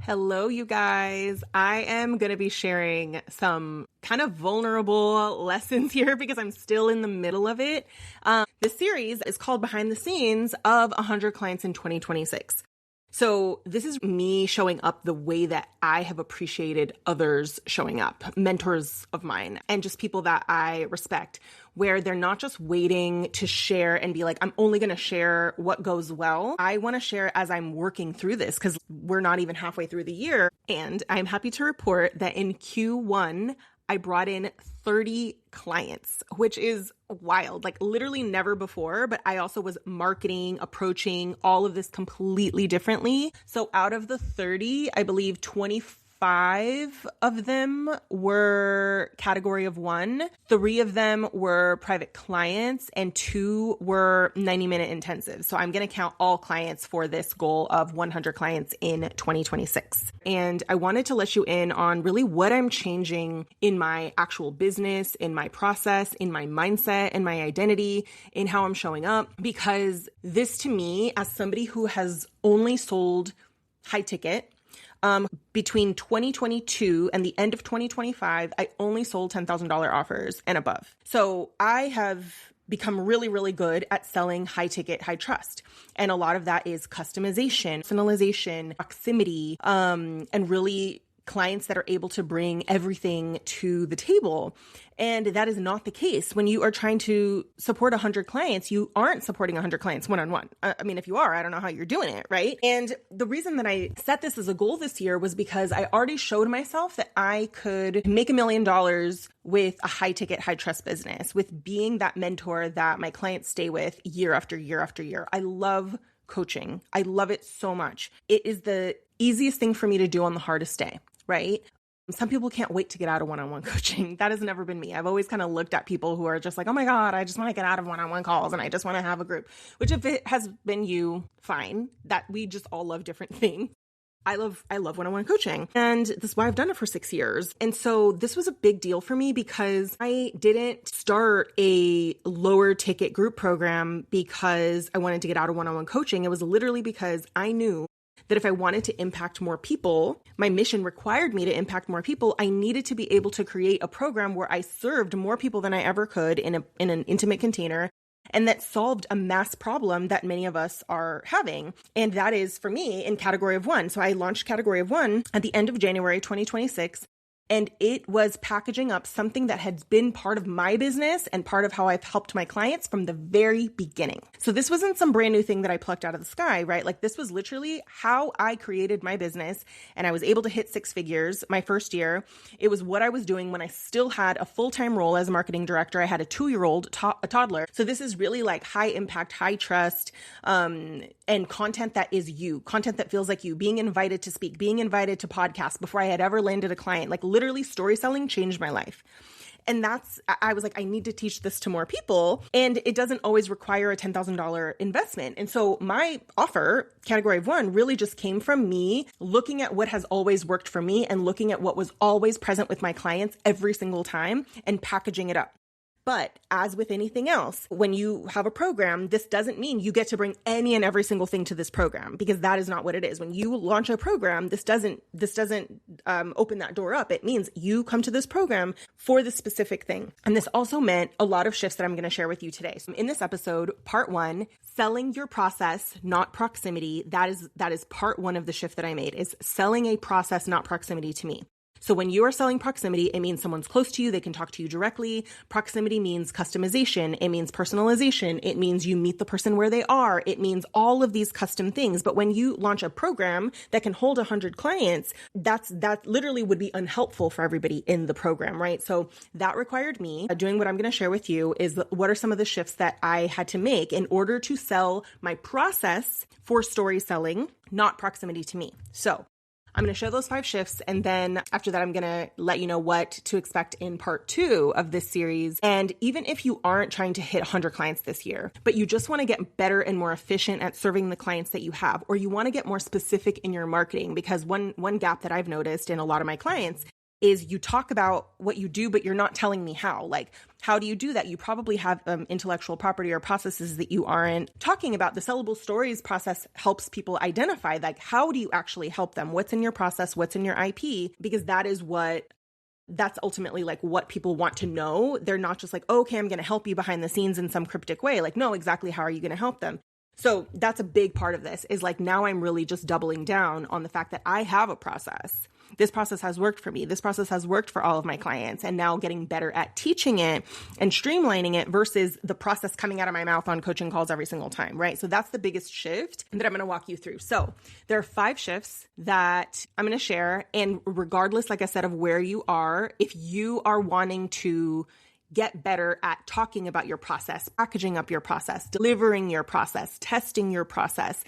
Hello, you guys. I am going to be sharing some kind of vulnerable lessons here because I'm still in the middle of it. This series is called Behind the Scenes of 100 Clients in 2026. So this is me showing up the way that I have appreciated others showing up, mentors of mine, and just people that I respect, where they're not just waiting to share and be like, I'm only going to share what goes well. I want to share as I'm working through this because we're not even halfway through the year. And I'm happy to report that in Q1, I brought in 30 clients, which is wild, like literally never before. But I also was marketing, approaching all of this completely differently. So out of the 30, I believe 25 of them were category of 1. 3 of them were private clients and 2 were 90-minute intensives. So I'm going to count all clients for this goal of 100 clients in 2026. And I wanted to let you in on really what I'm changing in my actual business, in my process, in my mindset, in my identity, in how I'm showing up, because this to me, as somebody who has only sold high ticket, between 2022 and the end of 2025, I only sold $10,000 offers and above. So I have become really, really good at selling high ticket, high trust. And a lot of that is customization, personalization, proximity, and really clients that are able to bring everything to the table. And that is not the case. When you are trying to support 100 clients, you aren't supporting 100 clients one-on-one. I mean, if you are, I don't know how you're doing it, right? And the reason that I set this as a goal this year was because I already showed myself that I could make $1 million with a high ticket, high trust business, with being that mentor that my clients stay with year after year after year. I love coaching. I love it so much. It is the easiest thing for me to do on the hardest day, right? Some people can't wait to get out of one-on-one coaching. That has never been me. I've always kind of looked at people who are just like, oh my God, I just want to get out of one-on-one calls and I just want to have a group, which if it has been you, fine. That we just all love different things. I love one-on-one coaching, and this is why I've done it for 6 years. And so this was a big deal for me because I didn't start a lower ticket group program because I wanted to get out of one-on-one coaching. It was literally because I knew that if I wanted to impact more people, my mission required me to impact more people. I needed to be able to create a program where I served more people than I ever could in an intimate container, and that solved a mass problem that many of us are having. And that is, for me, in category of 1. So I launched category of 1 at the end of January 2026. And it was packaging up something that had been part of my business and part of how I've helped my clients from the very beginning. So this wasn't some brand new thing that I plucked out of the sky, right? Like this was literally how I created my business, and I was able to hit 6 figures my first year. It was what I was doing when I still had a full-time role as a marketing director. I had a 2-year-old, a toddler. So this is really like high impact, high trust, and content that is you, content that feels like you, being invited to speak, being invited to podcast before I had ever landed a client. Like literally story selling changed my life. And I was like, I need to teach this to more people. And it doesn't always require a $10,000 investment. And so my offer, category of 1, really just came from me looking at what has always worked for me and looking at what was always present with my clients every single time and packaging it up. But as with anything else, when you have a program, this doesn't mean you get to bring any and every single thing to this program, because that is not what it is. When you launch a program, this doesn't open that door up. It means you come to this program for this specific thing. And this also meant a lot of shifts that I'm going to share with you today. So in this episode, part 1, selling your process, not proximity. That is part 1 of the shift that I made, is selling a process, not proximity to me. So when you are selling proximity, it means someone's close to you. They can talk to you directly. Proximity means customization. It means personalization. It means you meet the person where they are. It means all of these custom things. But when you launch a program that can hold 100 clients, that literally would be unhelpful for everybody in the program, right? So that required me doing what I'm going to share with you is what are some of the shifts that I had to make in order to sell my process for story selling, not proximity to me. So I'm going to show those 5 shifts. And then after that, I'm going to let you know what to expect in part 2 of this series. And even if you aren't trying to hit 100 clients this year, but you just want to get better and more efficient at serving the clients that you have, or you want to get more specific in your marketing, because one gap that I've noticed in a lot of my clients is you talk about what you do, but you're not telling me how. Like, how do you do that? You probably have intellectual property or processes that you aren't talking about. The sellable stories process helps people identify, like, how do you actually help them? What's in your process? What's in your IP? Because that's ultimately like what people want to know. They're not just like, oh, okay, I'm going to help you behind the scenes in some cryptic way. Like, no, exactly how are you going to help them? So that's a big part of this, is like, now I'm really just doubling down on the fact that I have a process. This process has worked for me. This process has worked for all of my clients, and now getting better at teaching it and streamlining it versus the process coming out of my mouth on coaching calls every single time, right? So that's the biggest shift that I'm going to walk you through. So there are 5 shifts that I'm going to share. And regardless, like I said, of where you are, if you are wanting to get better at talking about your process, packaging up your process, delivering your process, testing your process,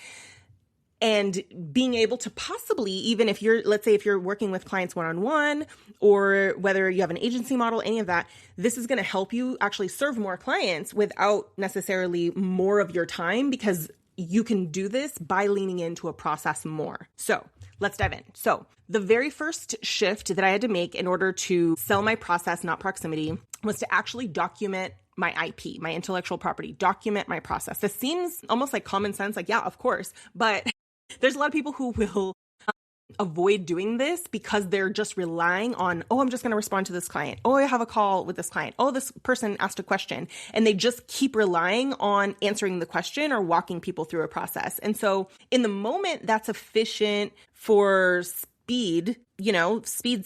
and being able to possibly, even if let's say if you're working with clients one-on-one, or whether you have an agency model, any of that, this is going to help you actually serve more clients without necessarily more of your time, because you can do this by leaning into a process more. So let's dive in. So the very first shift that I had to make in order to sell my process, not proximity, was to actually document my IP, my intellectual property, document my process. This seems almost like common sense, like, yeah, of course, but there's a lot of people who will avoid doing this because they're just relying on, oh, I'm just going to respond to this client. Oh, I have a call with this client. Oh, this person asked a question. And they just keep relying on answering the question or walking people through a process. And so in the moment, that's efficient for speed's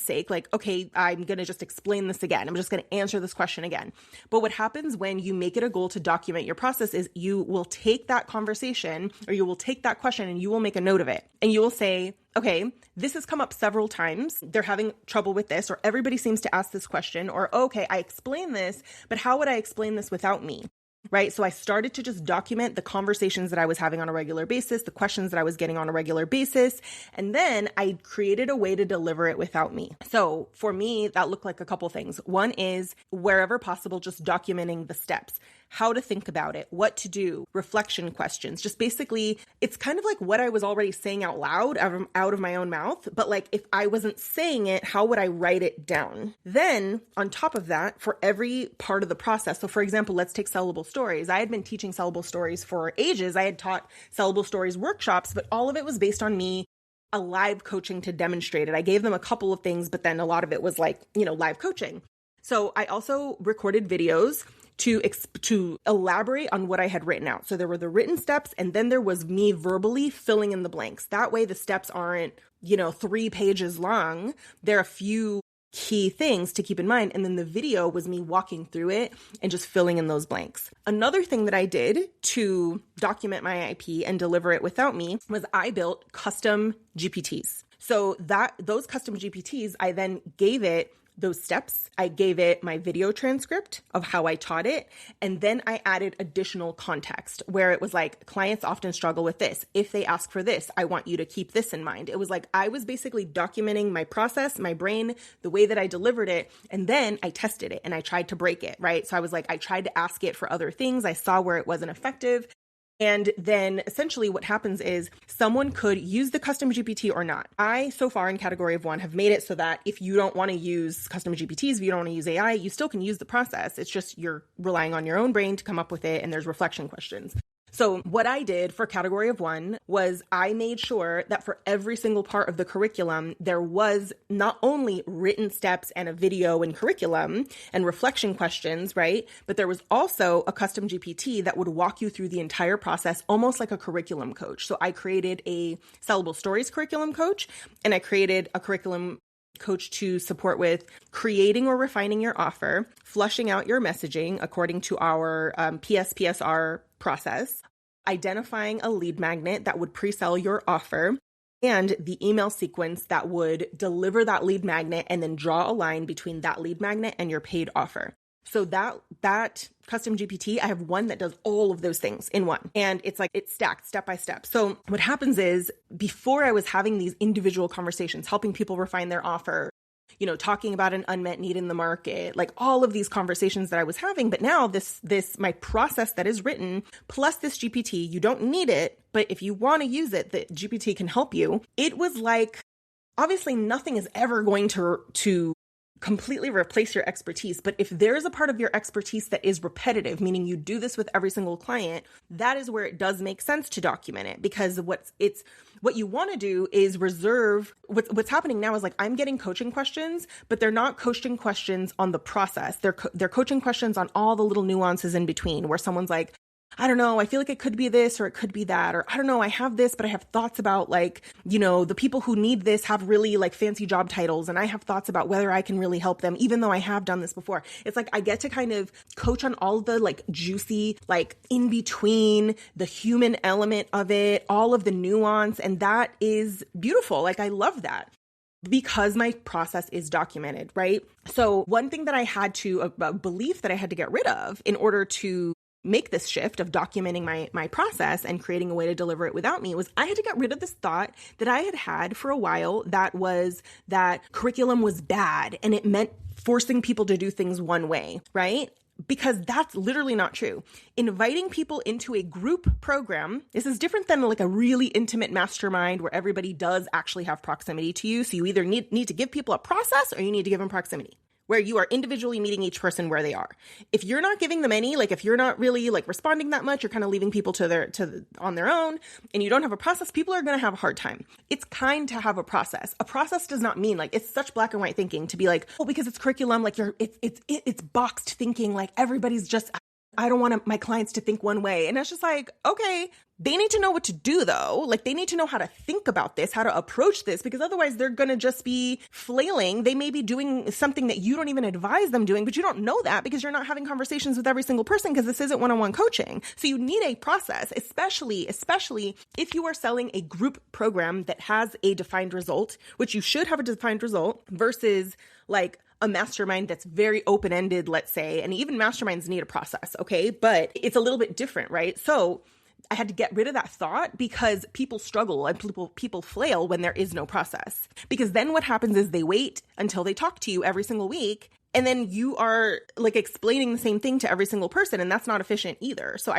sake, like, okay, I'm going to just explain this again. I'm just going to answer this question again. But what happens when you make it a goal to document your process is you will take that conversation, or you will take that question, and you will make a note of it. And you will say, okay, this has come up several times. They're having trouble with this, or everybody seems to ask this question, or, okay, I explain this, but how would I explain this without me? Right? So I started to just document the conversations that I was having on a regular basis, the questions that I was getting on a regular basis. And then I created a way to deliver it without me. So for me, that looked like a couple things. One is, wherever possible, just documenting the steps, how to think about it, what to do, reflection questions. Just basically, it's kind of like what I was already saying out loud, out of my own mouth. But like, if I wasn't saying it, how would I write it down? Then on top of that, for every part of the process. So for example, let's take sellable stories. I had been teaching sellable stories for ages. I had taught sellable stories workshops, but all of it was based on me a live coaching to demonstrate it. I gave them a couple of things, but then a lot of it was like, live coaching. So I also recorded videos to elaborate on what I had written out. So there were the written steps, and then there was me verbally filling in the blanks. That way the steps aren't, 3 pages long. There are a few key things to keep in mind. And then the video was me walking through it and just filling in those blanks. Another thing that I did to document my IP and deliver it without me was I built custom GPTs. So those custom GPTs, I then gave it those steps. I gave it my video transcript of how I taught it. And then I added additional context where it was like, clients often struggle with this. If they ask for this, I want you to keep this in mind. It was like, I was basically documenting my process, my brain, the way that I delivered it. And then I tested it and I tried to break it, right? So I was like, I tried to ask it for other things. I saw where it wasn't effective. And then essentially what happens is someone could use the custom GPT or not. I, so far in category of 1, have made it so that if you don't want to use custom GPTs, if you don't want to use AI, you still can use the process. It's just you're relying on your own brain to come up with it, and there's reflection questions. So what I did for category of 1 was I made sure that for every single part of the curriculum, there was not only written steps and a video and curriculum and reflection questions, right? But there was also a custom GPT that would walk you through the entire process, almost like a curriculum coach. So I created a sellable stories curriculum coach, and I created a curriculum coach to support with creating or refining your offer, flushing out your messaging according to our PSPSR process, identifying a lead magnet that would pre-sell your offer, and the email sequence that would deliver that lead magnet and then draw a line between that lead magnet and your paid offer. So that custom GPT, I have one that does all of those things in one. And it's like, it's stacked step by step. So what happens is, before I was having these individual conversations, helping people refine their offer, talking about an unmet need in the market, like all of these conversations that I was having. But now this, my process that is written, plus this GPT, you don't need it, but if you want to use it, the GPT can help you. It was like, obviously nothing is ever going to completely replace your expertise. But if there's a part of your expertise that is repetitive, meaning you do this with every single client, that is where it does make sense to document it, because what you want to do is reserve what's happening now is like, I'm getting coaching questions, but they're not coaching questions on the process. They're coaching questions on all the little nuances in between, where someone's like, I don't know, I feel like it could be this or it could be that, or I don't know, I have this, but I have thoughts about like, the people who need this have really like fancy job titles, and I have thoughts about whether I can really help them, even though I have done this before. It's like I get to kind of coach on all the like juicy, like in between, the human element of it, all of the nuance, and that is beautiful. Like I love that, because my process is documented, right? So one thing that I had to, a belief that I had to get rid of in order to make this shift of documenting my process and creating a way to deliver it without me, was I had to get rid of this thought that I had for a while, that was that curriculum was bad and it meant forcing people to do things one way, right? Because that's literally not true. Inviting people into a group program, this is different than like a really intimate mastermind where everybody does actually have proximity to you. So you either need to give people a process or you need to give them proximity, where you are individually meeting each person where they are. If you're not giving them any, like if you're not really like responding that much, you're kind of leaving people on their own, and you don't have a process, people are going to have a hard time. It's kind to have a process. A process does not mean like, it's such black and white thinking to be like, oh, because it's curriculum, like it's boxed thinking, like everybody's just, I don't want my clients to think one way. And it's just like, okay, they need to know what to do though. Like they need to know how to think about this, how to approach this, because otherwise they're going to just be flailing. They may be doing something that you don't even advise them doing, but you don't know that because you're not having conversations with every single person, because this isn't one-on-one coaching. So you need a process, especially if you are selling a group program that has a defined result, which you should have a defined result, versus like a mastermind that's very open-ended, let's say, and even masterminds need a process, okay? But it's a little bit different, right? So I had to get rid of that thought, because people struggle and people flail when there is no process. Because then what happens is they wait until they talk to you every single week, and then you are like explaining the same thing to every single person, and that's not efficient either. So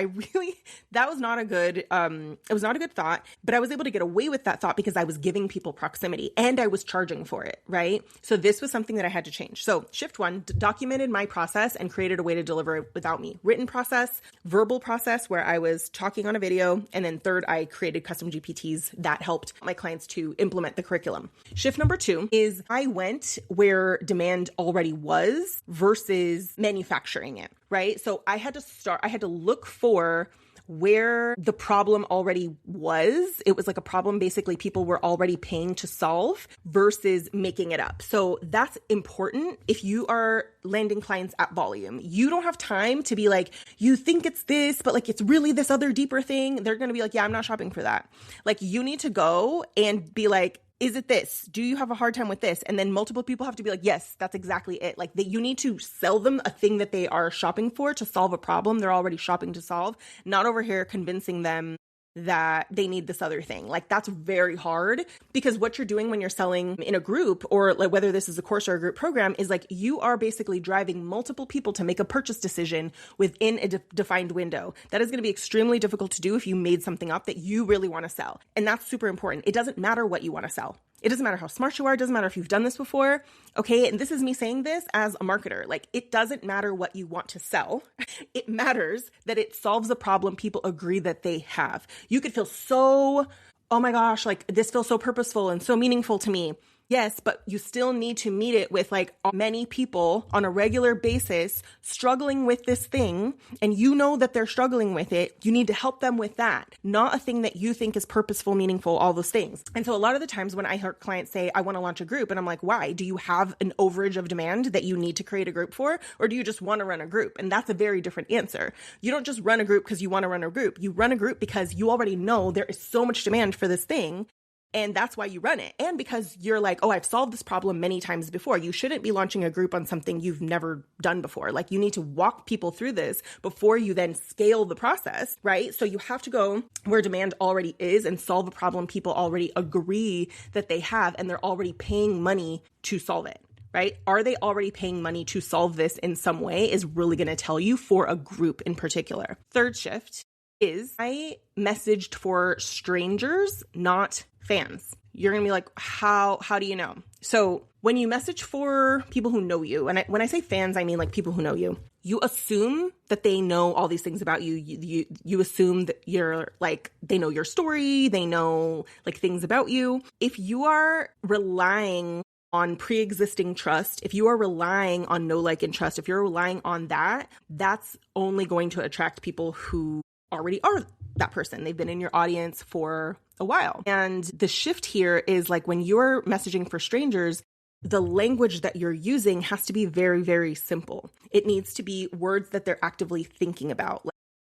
that was not a good, it was not a good thought, but I was able to get away with that thought because I was giving people proximity and I was charging for it, right? So this was something that I had to change. So shift one, documented my process and created a way to deliver it without me. Written process, verbal process where I was talking on a video, and then third, I created custom GPTs that helped my clients to implement the curriculum. Shift number two is I went where demand already was versus manufacturing it, right? So I had to look for where the problem already was. It was like a problem basically people were already paying to solve versus making it up. So that's important if you are landing clients at volume. You don't have time to be like, you think it's this, but like it's really this other deeper thing. They're going to be like, yeah, I'm not shopping for that. Like you need to go and be like, is it this? Do you have a hard time with this? And then multiple people have to be like, yes, that's exactly it. Like you need to sell them a thing that they are shopping for to solve a problem they're already shopping to solve, not over here convincing them that they need this other thing. Like that's very hard, because what you're doing when you're selling in a group, or like whether this is a course or a group program, is like you are basically driving multiple people to make a purchase decision within a defined window. That is going to be extremely difficult to do if you made something up that you really want to sell. And that's super important. It doesn't matter what you want to sell. It doesn't matter how smart you are. It doesn't matter if you've done this before. Okay. And this is me saying this as a marketer. Like it doesn't matter what you want to sell. It matters that it solves a problem people agree that they have. You could feel so, oh my gosh, like this feels so purposeful and so meaningful to me. Yes, but you still need to meet it with like many people on a regular basis struggling with this thing, and you know that they're struggling with it. You need to help them with that, not a thing that you think is purposeful, meaningful, all those things. And so a lot of the times when I hear clients say, I want to launch a group, and I'm like, why? Do you have an overage of demand that you need to create a group for? Or do you just want to run a group? And that's a very different answer. You don't just run a group because you want to run a group. You run a group because you already know there is so much demand for this thing. And that's why you run it. And because you're like, oh, I've solved this problem many times before. You shouldn't be launching a group on something you've never done before. Like you need to walk people through this before you then scale the process, right? So you have to go where demand already is and solve a problem people already agree that they have, and they're already paying money to solve it. Right? Are they already paying money to solve this in some way is really going to tell you for a group in particular. Third shift is I messaged for strangers, not fans. you're going to be like, how do you know? So when you message for people who know you, and when I say fans, I mean like people who know you, you assume that they know all these things about you. You assume that you're like, they know your story, they know like things about you. If you are relying on pre-existing trust, if you are relying on know, like, and trust, if you're relying on that, that's only going to attract people who already are that person. They've been in your audience for a while. And the shift here is like when you're messaging for strangers, the language that you're using has to be very, very simple. It needs to be words that they're actively thinking about.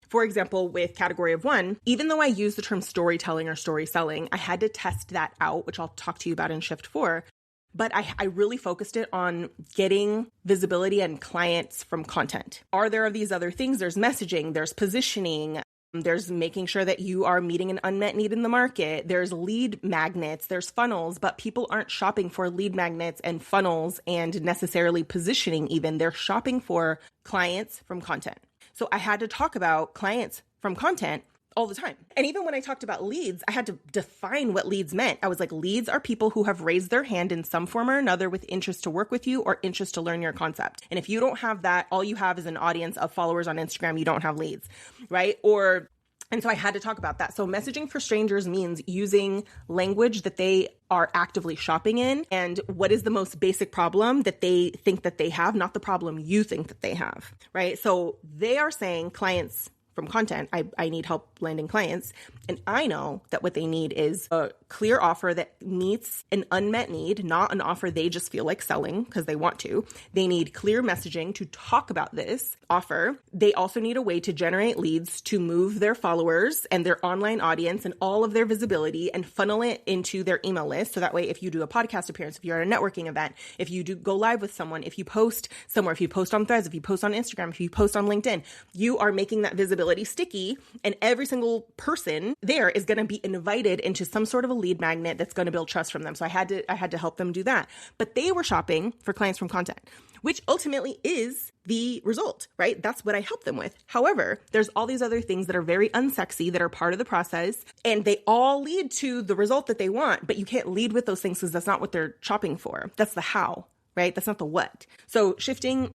For example, with category of one, even though I use the term storytelling or story selling, I had to test that out, which I'll talk to you about in shift 4. But I really focused it on getting visibility and clients from content. Are there these other things? There's messaging, there's positioning, there's making sure that you are meeting an unmet need in the market. There's lead magnets, there's funnels, but people aren't shopping for lead magnets and funnels and necessarily positioning even. They're shopping for clients from content. So I had to talk about clients from content all the time. And even when I talked about leads, I had to define what leads meant. I was like, leads are people who have raised their hand in some form or another with interest to work with you or interest to learn your concept. And if you don't have that, all you have is an audience of followers on Instagram. You don't have leads, right? And so I had to talk about that. So messaging for strangers means using language that they are actively shopping in. And what is the most basic problem that they think that they have, not the problem you think that they have, right? So they are saying clients from content, I need help landing clients. And I know that what they need is a clear offer that meets an unmet need, not an offer they just feel like selling because they want to. They need clear messaging to talk about this offer. They also need a way to generate leads to move their followers and their online audience and all of their visibility and funnel it into their email list. So that way, if you do a podcast appearance, if you're at a networking event, if you do go live with someone, if you post somewhere, if you post on Threads, if you post on Instagram, if you post on LinkedIn, you are making that visibility sticky, and every single person there is going to be invited into some sort of a lead magnet that's going to build trust from them. So I had to help them do that. But they were shopping for clients from content, which ultimately is the result, right? That's what I help them with. However, there's all these other things that are very unsexy that are part of the process, and they all lead to the result that they want, but you can't lead with those things because that's not what they're shopping for. That's the how, right? That's not the what. So shifting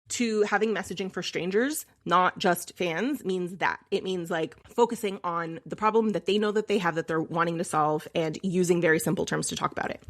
to having messaging for strangers, not just fans, means that. It means like focusing on the problem that they know that they have that they're wanting to solve and using very simple terms to talk about it.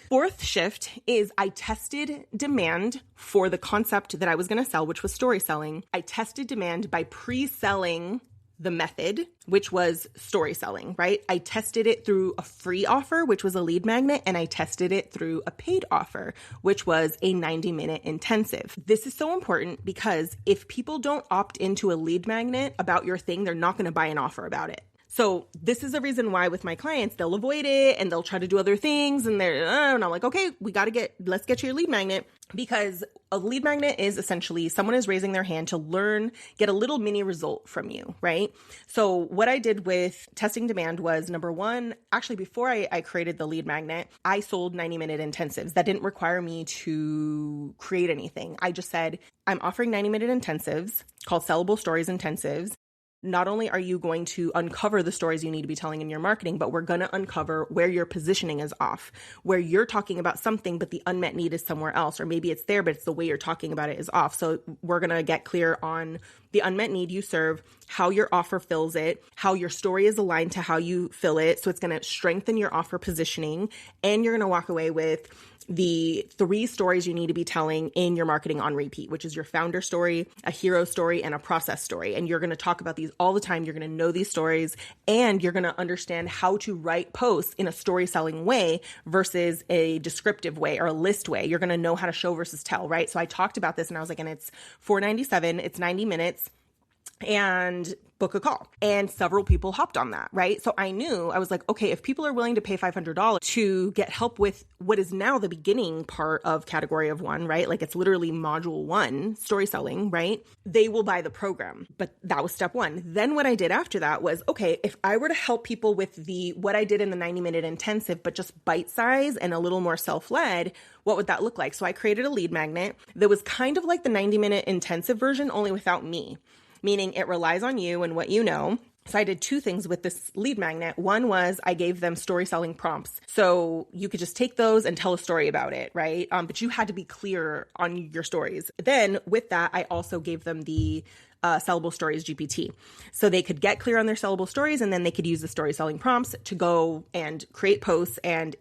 Fourth shift is I tested demand for the concept that I was going to sell, which was story selling. I tested demand by pre-selling the method, which was story selling, right? I tested it through a free offer, which was a lead magnet, and I tested it through a paid offer, which was a 90-minute intensive. This is so important because if people don't opt into a lead magnet about your thing, they're not going to buy an offer about it. So this is a reason why with my clients, they'll avoid it and they'll try to do other things. And and I'm like, okay, let's get you your lead magnet, because a lead magnet is essentially someone is raising their hand to learn, get a little mini result from you, right? So what I did with testing demand was, number one, actually before I created the lead magnet, I sold 90-minute intensives that didn't require me to create anything. I just said, I'm offering 90-minute intensives called Sellable Stories Intensives. Not only are you going to uncover the stories you need to be telling in your marketing, but we're going to uncover where your positioning is off, where you're talking about something, but the unmet need is somewhere else, or maybe it's there, but it's the way you're talking about it is off. So we're going to get clear on the unmet need you serve, how your offer fills it, how your story is aligned to how you fill it. So it's going to strengthen your offer positioning, and you're going to walk away with the 3 stories you need to be telling in your marketing on repeat, which is your founder story, a hero story, and a process story. And you're going to talk about these all the time. You're going to know these stories, and you're going to understand how to write posts in a story selling way versus a descriptive way or a list way. You're going to know how to show versus tell, right? So I talked about this and I was like, and it's $4.97, it's 90 minutes. And book a call. And several people hopped on that, right? So I was like, okay, if people are willing to pay $500 to get help with what is now the beginning part of category of one, right? Like it's literally module 1, story selling, right? They will buy the program. But that was step 1. Then what I did after that was, okay, if I were to help people with what I did in the 90-minute intensive, but just bite size and a little more self-led, what would that look like? So I created a lead magnet that was kind of like the 90-minute intensive version, only without me. Meaning it relies on you and what you know. So I did two things with this lead magnet. One was I gave them story selling prompts. So you could just take those and tell a story about it, right? But you had to be clear on your stories. Then with that, I also gave them the sellable stories GPT. So they could get clear on their sellable stories, and then they could use the story selling prompts to go and create posts. And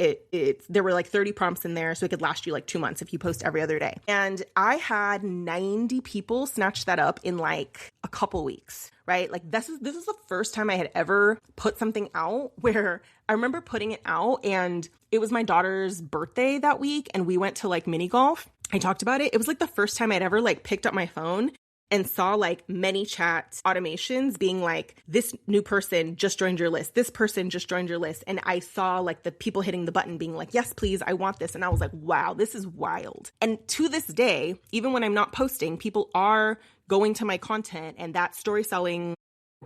there were like 30 prompts in there. So it could last you like 2 months if you post every other day. And I had 90 people snatch that up in like a couple weeks, right? Like this is the first time I had ever put something out where I remember putting it out, and it was my daughter's birthday that week. And we went to like mini golf. I talked about it. It was like the first time I'd ever like picked up my phone and saw like many chat automations being like, this new person just joined your list. This person just joined your list. And I saw like the people hitting the button being like, yes, please, I want this. And I was like, wow, this is wild. And to this day, even when I'm not posting, people are going to my content, and that story selling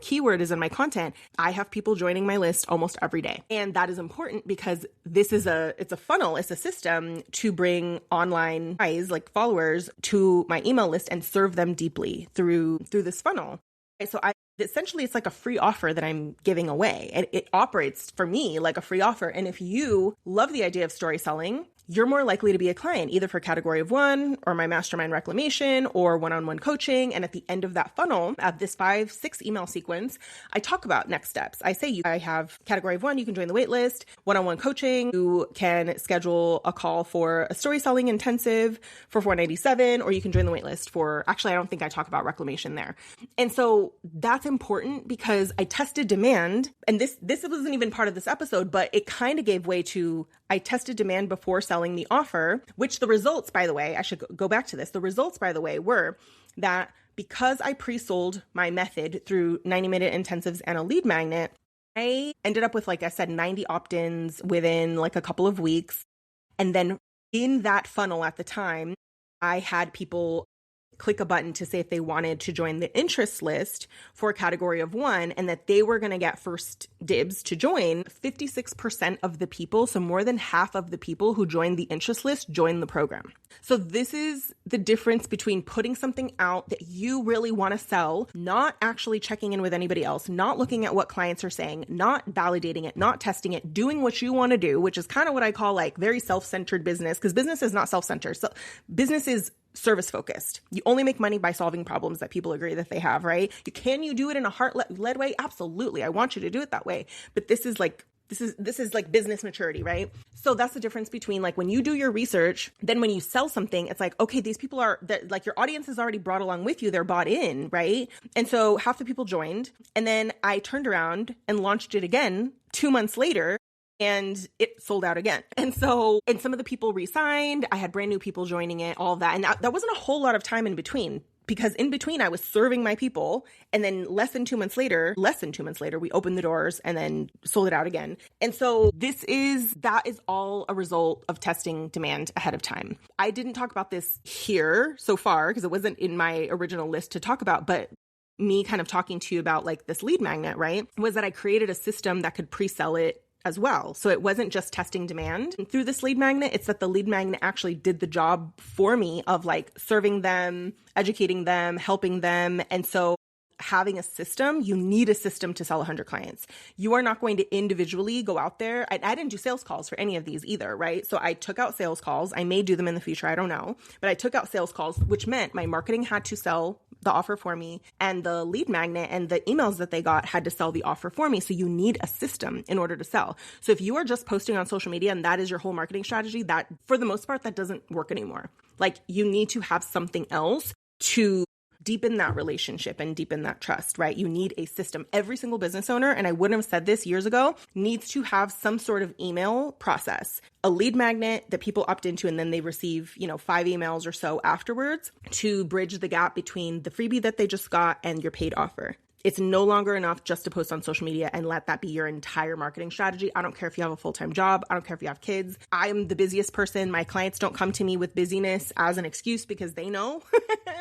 keyword is in my content. I have people joining my list almost every day. And that is important because it's a funnel, it's a system to bring online guys, like followers, to my email list and serve them deeply through this funnel. So essentially it's like a free offer that I'm giving away, and it operates for me like a free offer. And if you love the idea of story selling, you're more likely to be a client, either for category of one or my mastermind reclamation or one-on-one coaching. And at the end of that funnel, at this 5-6 email sequence, I talk about next steps. I say, I have category of one, you can join the wait list, one-on-one coaching, you can schedule a call for a story selling intensive for $497, or you can join the wait list for, actually, I don't think I talk about reclamation there. And so that's important because I tested demand, and this wasn't even part of this episode, but it kind of gave way to, I tested demand before selling the offer, which the results, by the way, I should go back to this. The results, by the way, were that because I pre-sold my method through 90-minute intensives and a lead magnet, I ended up with, like I said, 90 opt-ins within like a couple of weeks. And then in that funnel at the time, I had people click a button to say if they wanted to join the interest list for a category of one, and that they were going to get first dibs to join. 56% of the people, so more than half of the people who joined the interest list, joined the program. So this is the difference between putting something out that you really want to sell, not actually checking in with anybody else, not looking at what clients are saying, not validating it, not testing it, doing what you want to do, which is kind of what I call like very self-centered business, because business is not self-centered. So business is service focused. You only make money by solving problems that people agree that they have, right? Can you do it in a heart-led way? Absolutely. I want you to do it that way. But this is like business maturity, right? So that's the difference between like when you do your research, then when you sell something, it's like, okay, these people are like, your audience is already brought along with you. They're bought in, right? And so half the people joined, and then I turned around and launched it again 2 months later, and it sold out again. And some of the people re-signed. I had brand new people joining it, all of that. And that wasn't a whole lot of time in between, because in between I was serving my people. And then less than 2 months later, we opened the doors and then sold it out again. And so that is all a result of testing demand ahead of time. I didn't talk about this here so far because it wasn't in my original list to talk about, but me kind of talking to you about like this lead magnet, right, was that I created a system that could pre-sell it as well. So it wasn't just testing demand. And through this lead magnet, it's that the lead magnet actually did the job for me of like serving them, educating them, helping them. And so having a system, you need a system to sell 100 clients. You are not going to individually go out there. I didn't do sales calls for any of these either, right? So I took out sales calls. I may do them in the future. I don't know. But I took out sales calls, which meant my marketing had to sell the offer for me, and the lead magnet and the emails that they got had to sell the offer for me. So you need a system in order to sell. So if you are just posting on social media and that is your whole marketing strategy, that for the most part, that doesn't work anymore. Like you need to have something else to deepen that relationship and deepen that trust, right? You need a system. Every single business owner, and I wouldn't have said this years ago, needs to have some sort of email process, a lead magnet that people opt into, and then they receive, 5 emails or so afterwards to bridge the gap between the freebie that they just got and your paid offer. It's no longer enough just to post on social media and let that be your entire marketing strategy. I don't care if you have a full-time job. I don't care if you have kids. I'm the busiest person. My clients don't come to me with busyness as an excuse because they know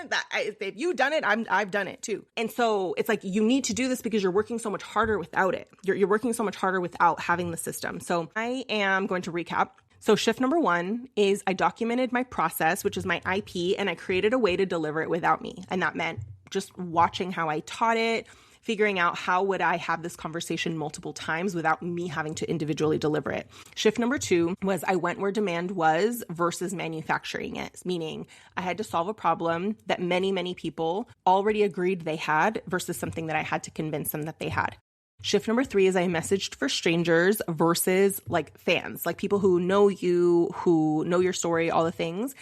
that if you've done it, I've done it too. And so it's like you need to do this because you're working so much harder without it. You're working so much harder without having the system. So I am going to recap. So shift number 1 is I documented my process, which is my IP, and I created a way to deliver it without me. And that meant just watching how I taught it, figuring out how would I have this conversation multiple times without me having to individually deliver it. Shift number 2 was I went where demand was versus manufacturing it, meaning I had to solve a problem that many, many people already agreed they had versus something that I had to convince them that they had. Shift number 3 is I messaged for strangers versus like fans, like people who know you, who know your story, all the things,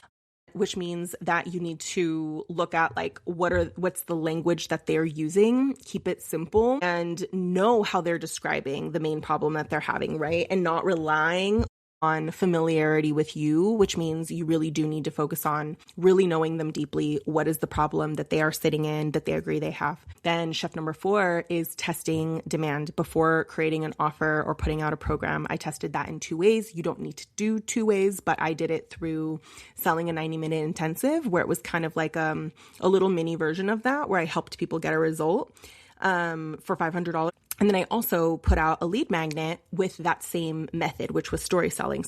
which means that you need to look at like what's the language that they're using, keep it simple, and know how they're describing the main problem that they're having, right? And not relying on familiarity with you, which means you really do need to focus on really knowing them deeply. What is the problem that they are sitting in that they agree they have? Then shift number 4 is testing demand before creating an offer or putting out a program. I tested that in 2 ways. You don't need to do 2 ways, but I did it through selling a 90-minute intensive where it was kind of like a little mini version of that where I helped people get a result for $500. And then I also put out a lead magnet with that same method, which was story selling.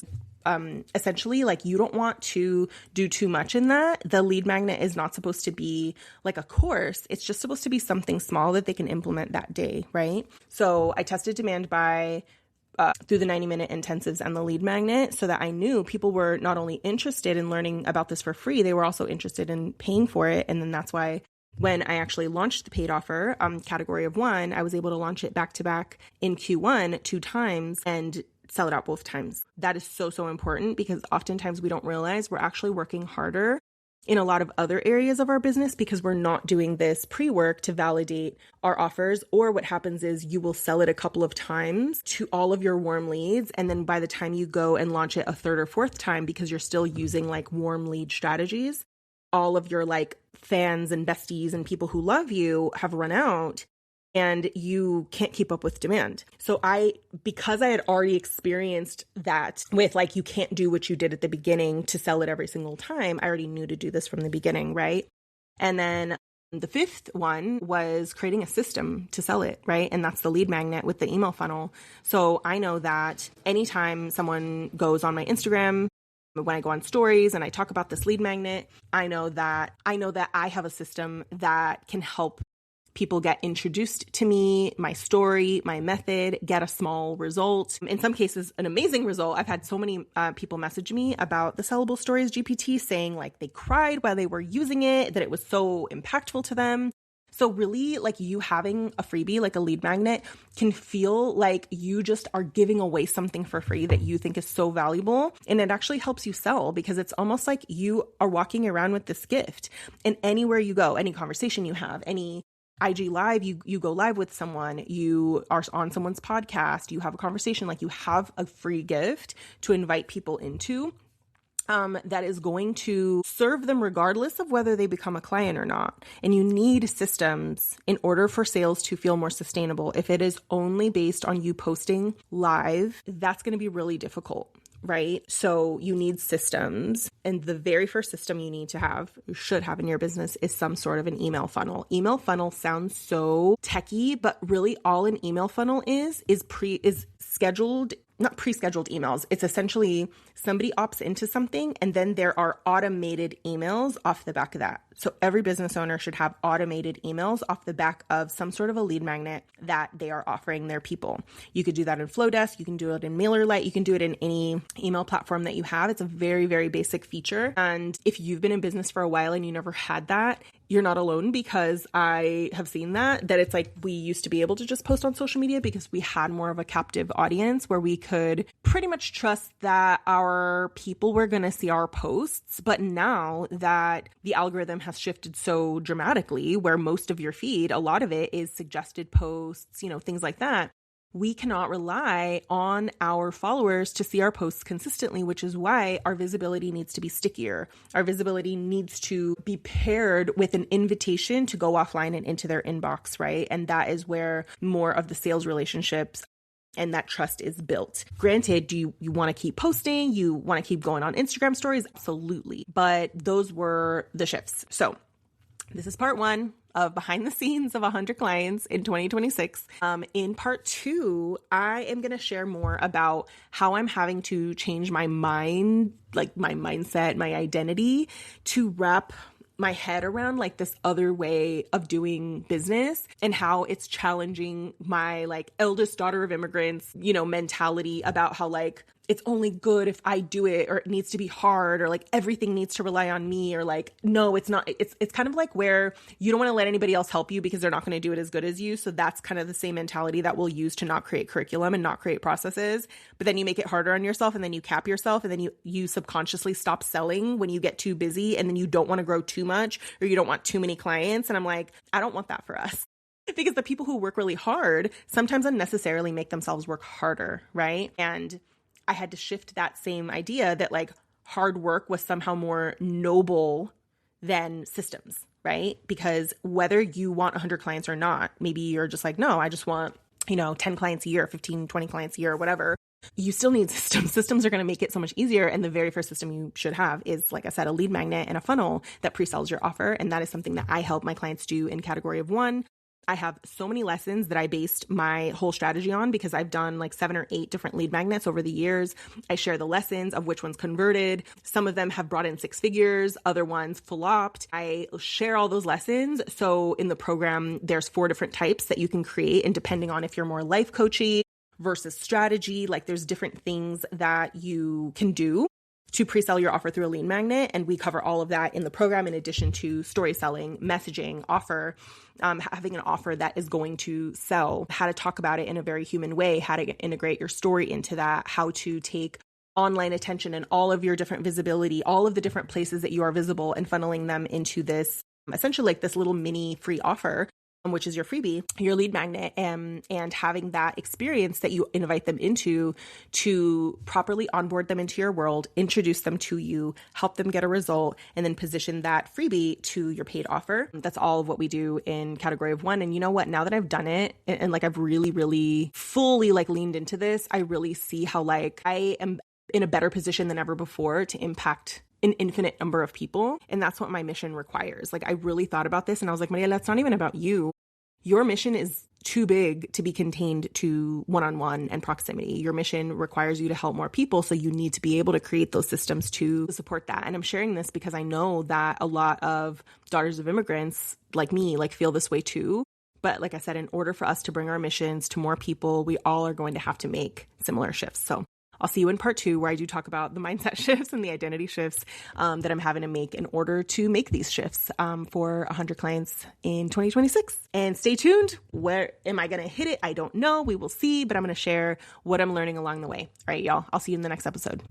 Essentially, like you don't want to do too much in that. The lead magnet is not supposed to be like a course. It's just supposed to be something small that they can implement that day, right? So I tested demand by through the 90-minute intensives and the lead magnet so that I knew people were not only interested in learning about this for free, they were also interested in paying for it. And then that's why when I actually launched the paid offer, category of 1, I was able to launch it back to back in Q1 2 times and sell it out both times. That is so, so important because oftentimes we don't realize we're actually working harder in a lot of other areas of our business because we're not doing this pre-work to validate our offers. Or what happens is you will sell it a couple of times to all of your warm leads. And then by the time you go and launch it a 3rd or 4th time, because you're still using like warm lead strategies, all of your like fans and besties and people who love you have run out and you can't keep up with demand. So because I had already experienced that with like, you can't do what you did at the beginning to sell it every single time, I already knew to do this from the beginning, right? And then the 5th one was creating a system to sell it, right? And that's the lead magnet with the email funnel. So I know that anytime someone goes on my Instagram, when I go on stories and I talk about this lead magnet, I know that I have a system that can help people get introduced to me, my story, my method, get a small result. In some cases, an amazing result. I've had so many people message me about the Sellable Stories GPT saying like they cried while they were using it, that it was so impactful to them. So really, like you having a freebie, like a lead magnet, can feel like you just are giving away something for free that you think is so valuable. And it actually helps you sell because it's almost like you are walking around with this gift. And anywhere you go, any conversation you have, any IG live, you go live with someone, you are on someone's podcast, you have a conversation, like you have a free gift to invite people into. That is going to serve them regardless of whether they become a client or not. And you need systems in order for sales to feel more sustainable. If it is only based on you posting live, that's going to be really difficult, right? So you need systems. And the very first system you should have in your business is some sort of an email funnel. Email funnel sounds so techie, but really all an email funnel is scheduled, not pre-scheduled emails. It's essentially somebody opts into something and then there are automated emails off the back of that. So every business owner should have automated emails off the back of some sort of a lead magnet that they are offering their people. You could do that in Flowdesk. You can do it in MailerLite. You can do it in any email platform that you have. It's a very, very basic feature. And if you've been in business for a while and you never had that, you're not alone because I have seen that it's like we used to be able to just post on social media because we had more of a captive audience where we could pretty much trust that our people were going to see our posts. But now that the algorithm has shifted so dramatically, where most of your feed, a lot of it is suggested posts, things like that, we cannot rely on our followers to see our posts consistently, which is why our visibility needs to be stickier. Our visibility needs to be paired with an invitation to go offline and into their inbox, right? And that is where more of the sales relationships and that trust is built. Granted, do you want to keep posting? You want to keep going on Instagram stories? Absolutely. But those were the shifts. So this is part 1 of behind the scenes of 100 clients in 2026. In part 2, I am going to share more about how I'm having to change my mind, like my mindset, my identity to wrap my head around like this other way of doing business and how it's challenging my like eldest daughter of immigrants, mentality about how like it's only good if I do it, or it needs to be hard, or like everything needs to rely on me, or like, no, it's not. It's kind of like where you don't want to let anybody else help you because they're not going to do it as good as you. So that's kind of the same mentality that we'll use to not create curriculum and not create processes. But then you make it harder on yourself, and then you cap yourself, and then you subconsciously stop selling when you get too busy, and then you don't want to grow too much, or you don't want too many clients. And I'm like, I don't want that for us. Because the people who work really hard sometimes unnecessarily make themselves work harder, right? And I had to shift that same idea that like hard work was somehow more noble than systems, right? Because whether you want 100 clients or not, maybe you're just like, no, I just want, 10 clients a year, 15, 20 clients a year, whatever. You still need systems. Systems are going to make it so much easier. And the very first system you should have is, like I said, a lead magnet and a funnel that pre-sells your offer. And that is something that I help my clients do in category of 1. I have so many lessons that I based my whole strategy on because I've done like 7 or 8 different lead magnets over the years. I share the lessons of which ones converted. Some of them have brought in 6 figures, other ones flopped. I share all those lessons. So in the program, there's 4 different types that you can create. And depending on if you're more life coachy versus strategy, like there's different things that you can do to pre-sell your offer through a lead magnet. And we cover all of that in the program, in addition to story selling, messaging, offer, having an offer that is going to sell, how to talk about it in a very human way, how to integrate your story into that, how to take online attention and all of your different visibility, all of the different places that you are visible, and funneling them into this, essentially like this little mini free offer, which is your freebie, your lead magnet, and having that experience that you invite them into to properly onboard them into your world, introduce them to you, help them get a result, and then position that freebie to your paid offer. That's all of what we do in category of 1. And you know what? Now that I've done it and like I've really, really fully like leaned into this, I really see how like I am in a better position than ever before to impact an infinite number of people. And that's what my mission requires. Like I really thought about this and I was like, Maria, that's not even about you. Your mission is too big to be contained to one-on-one and proximity. Your mission requires you to help more people. So you need to be able to create those systems to support that. And I'm sharing this because I know that a lot of daughters of immigrants like me, like feel this way too. But like I said, in order for us to bring our missions to more people, we all are going to have to make similar shifts. So I'll see you in part 2, where I do talk about the mindset shifts and the identity shifts that I'm having to make in order to make these shifts for 100 clients in 2026. And stay tuned. Where am I going to hit it? I don't know. We will see, but I'm going to share what I'm learning along the way. All right, y'all. I'll see you in the next episode.